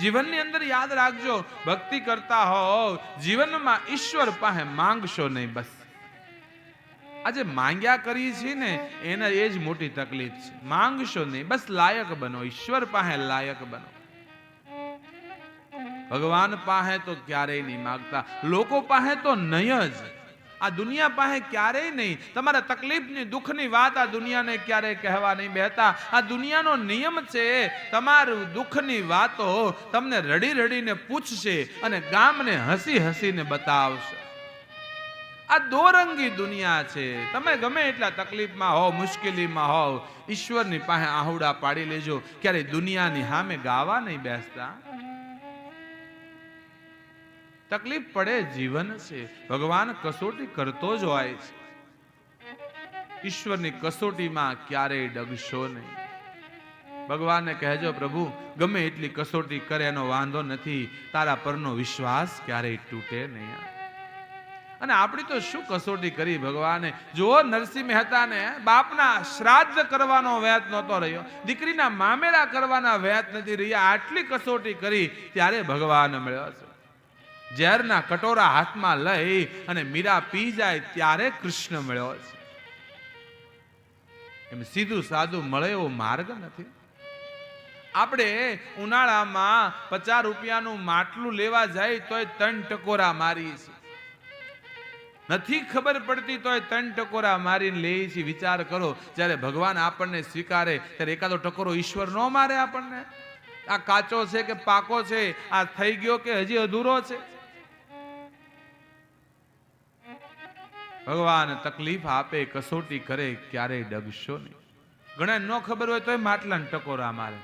જીવનની અંદર યાદ રાખજો, ભક્તિ કરતા હોવ, જીવનમાં ઈશ્વર પાસે માંગશો નહીં. બસ આજે માંગ્યા કરી છે ને એને એ જ મોટી તકલીફ છે. માંગશો નહીં, બસ લાયક બનો, ઈશ્વર પાસે લાયક બનો. ભગવાન પાસે તો ક્યારેય નહીં માગતા, લોકો પાસે તો નહીં જ. આ દુનિયા પાસે ક્યારેય નહીં. તમારા તકલીફની દુઃખની વાત આ દુનિયાને ક્યારેય કહેવા નહીં બેહતા. આ દુનિયાનો નિયમ છે, તમારું દુઃખની વાતો તમને રડી રડીને પૂછશે અને ગામને હસી હસીને બતાવશે. આ દોરંગી દુનિયા છે. તમે ગમે એટલા તકલીફમાં હોવ, મુશ્કેલીમાં હોવ, ઈશ્વરની પાસે આહુડા પાડી લેજો. ક્યારેય દુનિયાની સામે ગાવા નહીં બેસતા. તકલીફ પડે, જીવન છે. ભગવાન કસોટી કરતો જ હોય છે. ઈશ્વરની કસોટીમાં ક્યારેય ડગશો નહીં. ભગવાનને કહેજો, પ્રભુ ગમે એટલી કસોટી કરે એનો વાંધો નથી, તારા પરનો વિશ્વાસ ક્યારેય તૂટે નહીં. અને આપણી તો શું કસોટી કરી ભગવાને. જો નરસિંહ મહેતાને બાપના શ્રાદ્ધ કરવાનો વેત નહોતો રહ્યો, દીકરીના મામેરા કરવાના વેત નથી રહ્યા, આટલી કસોટી કરી ત્યારે ભગવાન મળ્યો છે. ઝેરના કટોરા હાથમાં લઈ અને મીરા પી જાય ત્યારે કૃષ્ણ મળ્યો છે. એમ સીધું સાદું મળે એવો માર્ગ નથી. આપણે ઉનાળામાં 50 રૂપિયાનું માટલું લેવા જાય તોય 3 ટકોરા મારીએ છીએ. નથી ખબર પડતી તોય 3 ટકોરા મારીને લઈએ છીએ. વિચાર કરો, જ્યારે ભગવાન આપણને સ્વીકારે ત્યારે એકાદો ટકોરો ઈશ્વર ન મારે આપણને? આ કાચો છે કે પાકો છે, આ થઈ ગયો કે હજી અધૂરો છે? ભગવાન તકલીફ આપે, કસોટી કરે, ક્યારેય ડગશો નહીં. ઘણા ન ખબર હોય તોય માટલાને ટકોરા મારે.